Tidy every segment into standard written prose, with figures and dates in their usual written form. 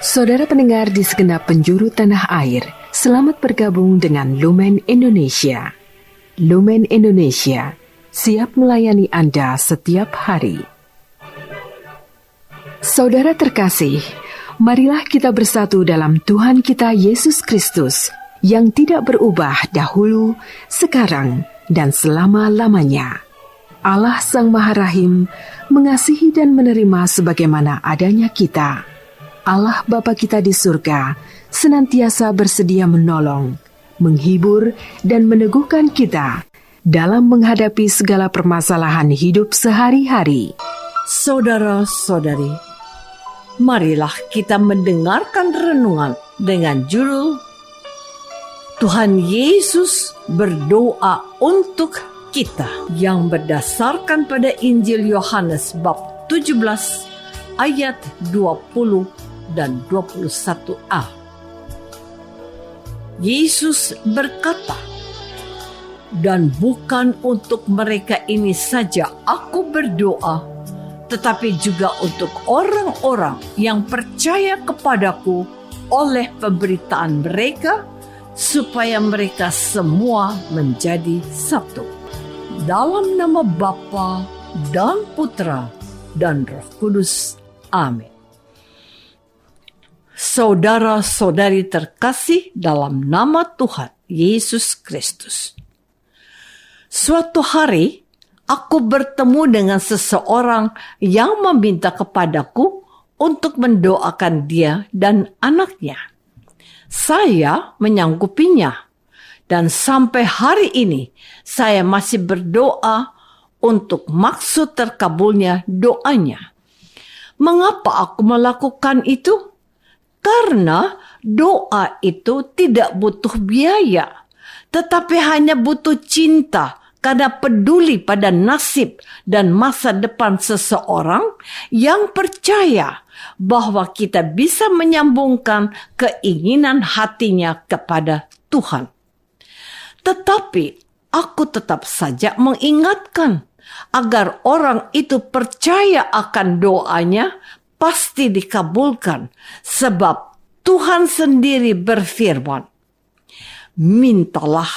Saudara pendengar di segenap penjuru tanah air, selamat bergabung dengan Lumen Indonesia. Lumen Indonesia, siap melayani Anda setiap hari. Saudara terkasih, marilah kita bersatu dalam Tuhan kita Yesus Kristus yang tidak berubah dahulu, sekarang, dan selama-lamanya. Allah Sang Maha Rahim mengasihi dan menerima sebagaimana adanya kita. Allah Bapa kita di surga senantiasa bersedia menolong, menghibur, dan meneguhkan kita dalam menghadapi segala permasalahan hidup sehari-hari. Saudara-saudari, marilah kita mendengarkan renungan dengan judul Tuhan Yesus berdoa untuk kita, yang berdasarkan pada Injil Yohanes bab 17 ayat 20 dan 21a. Yesus berkata, "Dan bukan untuk mereka ini saja aku berdoa, tetapi juga untuk orang-orang yang percaya kepadaku oleh pemberitaan mereka, supaya mereka semua menjadi satu. Dalam nama Bapa dan Putra dan Roh Kudus. Amin." Saudara-saudari terkasih dalam nama Tuhan Yesus Kristus. Suatu hari, aku bertemu dengan seseorang yang meminta kepadaku untuk mendoakan dia dan anaknya. Saya menyanggupinya, dan sampai hari ini saya masih berdoa untuk maksud terkabulnya doanya. Mengapa aku melakukan itu? Karena doa itu tidak butuh biaya, tetapi hanya butuh cinta karena peduli pada nasib dan masa depan seseorang yang percaya bahwa kita bisa menyambungkan keinginan hatinya kepada Tuhan. Tetapi aku tetap saja mengingatkan agar orang itu percaya akan doanya pasti dikabulkan, sebab Tuhan sendiri berfirman, "Mintalah,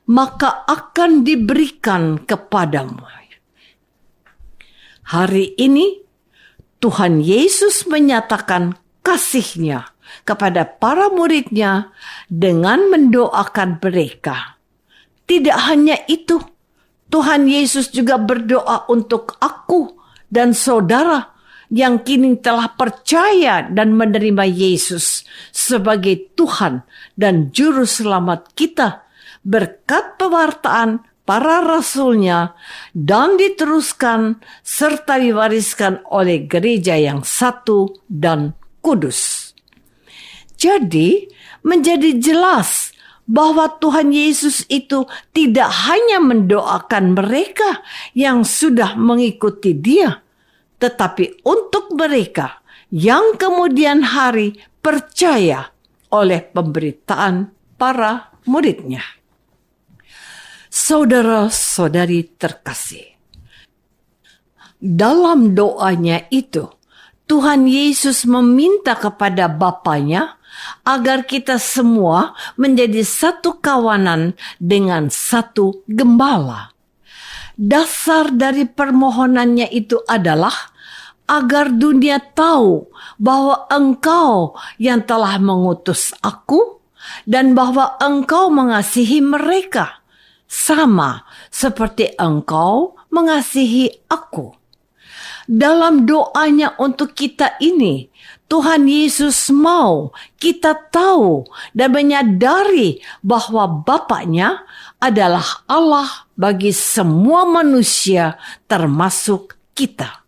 maka akan diberikan kepadamu." Hari ini Tuhan Yesus menyatakan kasih-Nya kepada para murid-Nya dengan mendoakan mereka. Tidak hanya itu, Tuhan Yesus juga berdoa untuk aku dan saudara yang kini telah percaya dan menerima Yesus sebagai Tuhan dan Juru Selamat kita berkat pewartaan para rasul-Nya dan diteruskan serta diwariskan oleh gereja yang satu dan kudus. Jadi, menjadi jelas bahwa Tuhan Yesus itu tidak hanya mendoakan mereka yang sudah mengikuti Dia, tetapi untuk mereka yang kemudian hari percaya oleh pemberitaan para murid-Nya. Saudara-saudari terkasih, dalam doanya itu, Tuhan Yesus meminta kepada Bapanya agar kita semua menjadi satu kawanan dengan satu gembala. Dasar dari permohonannya itu adalah agar dunia tahu bahwa Engkau yang telah mengutus aku dan bahwa Engkau mengasihi mereka, sama seperti Engkau mengasihi aku. Dalam doanya untuk kita ini, Tuhan Yesus mau kita tahu dan menyadari bahwa Bapaknya adalah Allah bagi semua manusia termasuk kita.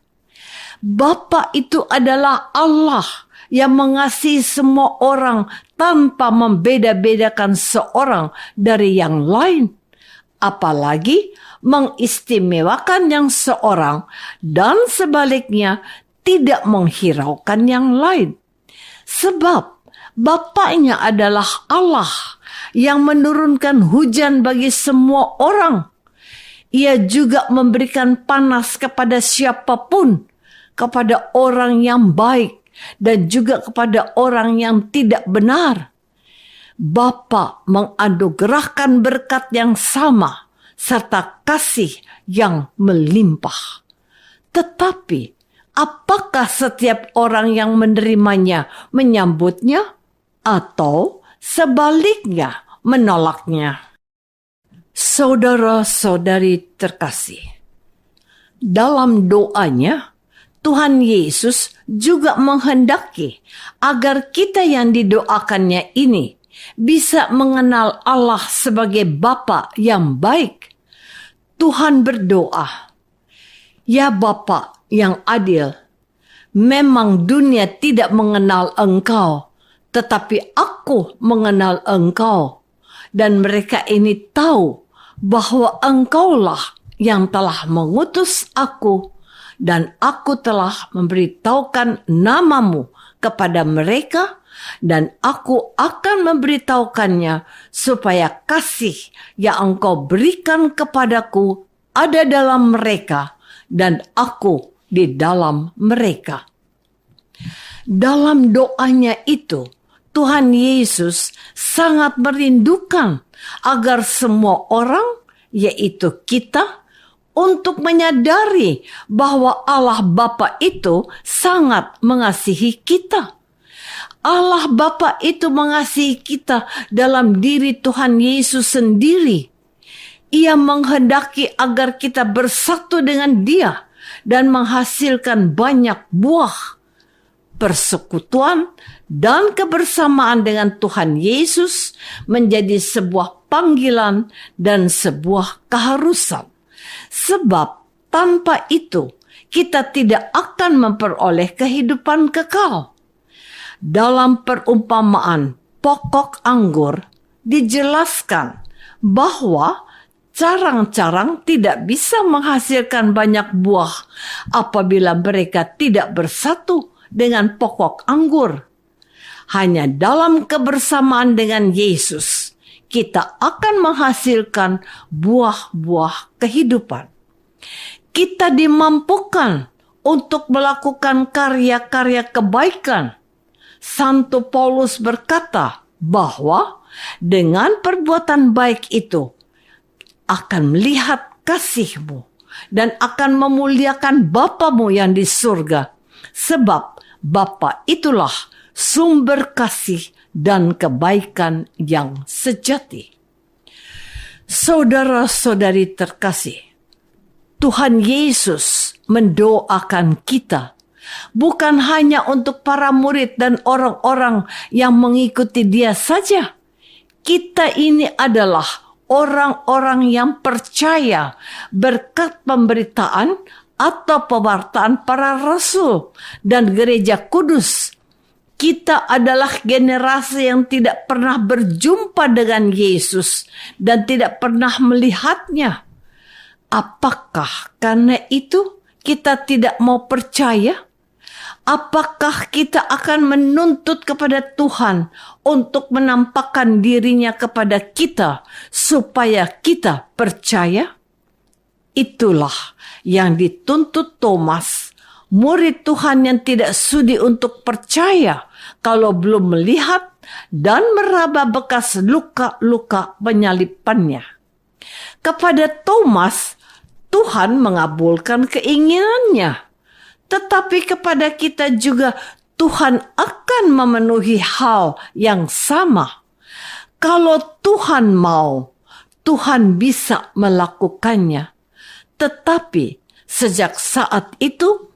Bapa itu adalah Allah yang mengasihi semua orang tanpa membeda-bedakan seorang dari yang lain, apalagi mengistimewakan yang seorang dan sebaliknya tidak menghiraukan yang lain. Sebab Bapaknya adalah Allah yang menurunkan hujan bagi semua orang. Ia juga memberikan panas kepada siapapun, kepada orang yang baik dan juga kepada orang yang tidak benar. Bapa menganugerahkan berkat yang sama serta kasih yang melimpah. Tetapi apakah setiap orang yang menerimanya menyambutnya atau sebaliknya menolaknya? Saudara-saudari terkasih, dalam doanya Tuhan Yesus juga menghendaki agar kita yang didoakannya ini bisa mengenal Allah sebagai Bapa yang baik. Tuhan berdoa, "Ya Bapa yang adil, memang dunia tidak mengenal Engkau, tetapi Aku mengenal Engkau, dan mereka ini tahu bahwa Engkaulah yang telah mengutus Aku, dan Aku telah memberitahukan namamu kepada mereka, dan Aku akan memberitahukannya supaya kasih yang Engkau berikan kepadaku ada dalam mereka dan Aku di dalam mereka." Dalam doanya itu, Tuhan Yesus sangat merindukan agar semua orang, yaitu kita, untuk menyadari bahwa Allah Bapa itu sangat mengasihi kita. Allah Bapa itu mengasihi kita dalam diri Tuhan Yesus sendiri. Ia menghendaki agar kita bersatu dengan Dia dan menghasilkan banyak buah. Persekutuan dan kebersamaan dengan Tuhan Yesus menjadi sebuah panggilan dan sebuah keharusan. Sebab tanpa itu kita tidak akan memperoleh kehidupan kekal. Dalam perumpamaan pokok anggur dijelaskan bahwa carang-carang tidak bisa menghasilkan banyak buah apabila mereka tidak bersatu dengan pokok anggur. Hanya dalam kebersamaan dengan Yesus kita akan menghasilkan buah-buah kehidupan. Kita dimampukan untuk melakukan karya-karya kebaikan. Santo Paulus berkata bahwa dengan perbuatan baik itu akan melihat kasih-Mu dan akan memuliakan Bapa-Mu yang di surga. Sebab Bapa itulah sumber kasih dan kebaikan yang sejati. Saudara-saudari terkasih, Tuhan Yesus mendoakan kita bukan hanya untuk para murid dan orang-orang yang mengikuti Dia saja. Kita ini adalah orang-orang yang percaya berkat pemberitaan atau pewartaan para rasul dan gereja kudus. Kita adalah generasi yang tidak pernah berjumpa dengan Yesus dan tidak pernah melihatnya. Apakah karena itu kita tidak mau percaya? Apakah kita akan menuntut kepada Tuhan untuk menampakkan dirinya kepada kita supaya kita percaya? Itulah yang dituntut Thomas, murid Tuhan yang tidak sudi untuk percaya kalau belum melihat dan meraba bekas luka-luka penyalipannya. Kepada Thomas, Tuhan mengabulkan keinginannya. Tetapi kepada kita juga Tuhan akan memenuhi hal yang sama. Kalau Tuhan mau, Tuhan bisa melakukannya. Tetapi sejak saat itu,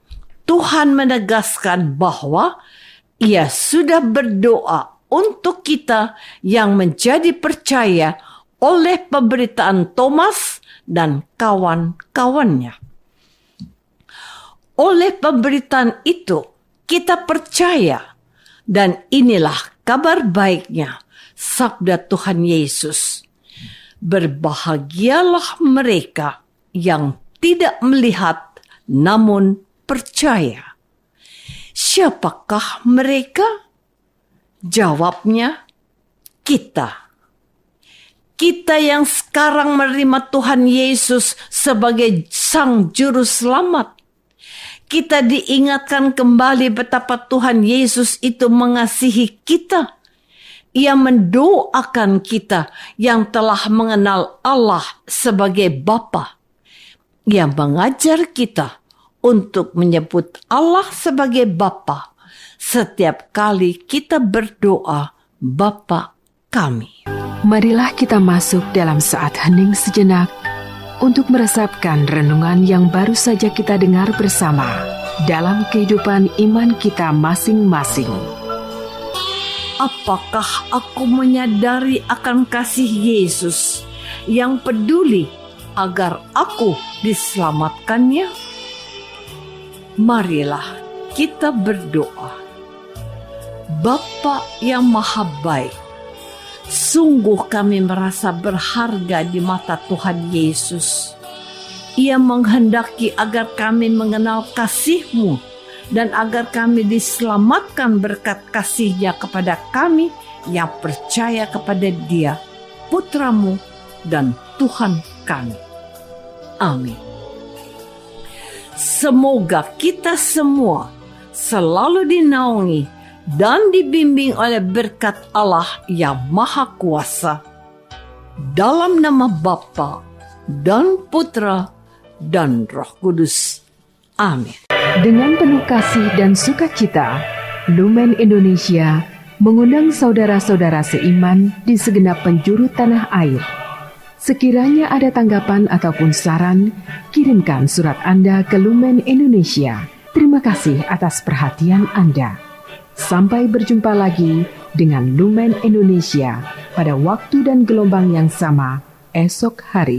Tuhan menegaskan bahwa Ia sudah berdoa untuk kita yang menjadi percaya oleh pemberitaan Thomas dan kawan-kawannya. Oleh pemberitaan itu, kita percaya, dan inilah kabar baiknya, sabda Tuhan Yesus. Berbahagialah mereka yang tidak melihat namun percaya. Siapakah mereka? Jawabnya, kita. Kita yang sekarang menerima Tuhan Yesus sebagai Sang Juru Selamat. kita diingatkan kembali betapa Tuhan Yesus itu mengasihi kita. Ia mendoakan kita yang telah mengenal Allah sebagai Bapa. Ia mengajar kita untuk menyebut Allah sebagai Bapa setiap kali kita berdoa, Bapa kami. Marilah kita masuk dalam saat hening sejenak untuk meresapkan renungan yang baru saja kita dengar bersama dalam kehidupan iman kita masing-masing. Apakah aku menyadari akan kasih Yesus yang peduli agar aku diselamatkannya? Marilah kita berdoa. Bapa yang Maha Baik, sungguh kami merasa berharga di mata Tuhan Yesus. Ia menghendaki agar kami mengenal kasih-Mu dan agar kami diselamatkan berkat kasih-Nya kepada kami yang percaya kepada Dia, Putra-Mu dan Tuhan kami. Amin. Semoga kita semua selalu dinaungi dan dibimbing oleh berkat Allah yang Maha Kuasa. Dalam nama Bapa dan Putra dan Roh Kudus. Amin. Dengan penuh kasih dan sukacita, Lumen Indonesia mengundang saudara-saudara seiman di segenap penjuru tanah air. Sekiranya ada tanggapan ataupun saran, kirimkan surat Anda ke Lumen Indonesia. Terima kasih atas perhatian Anda. Sampai berjumpa lagi dengan Lumen Indonesia pada waktu dan gelombang yang sama esok hari.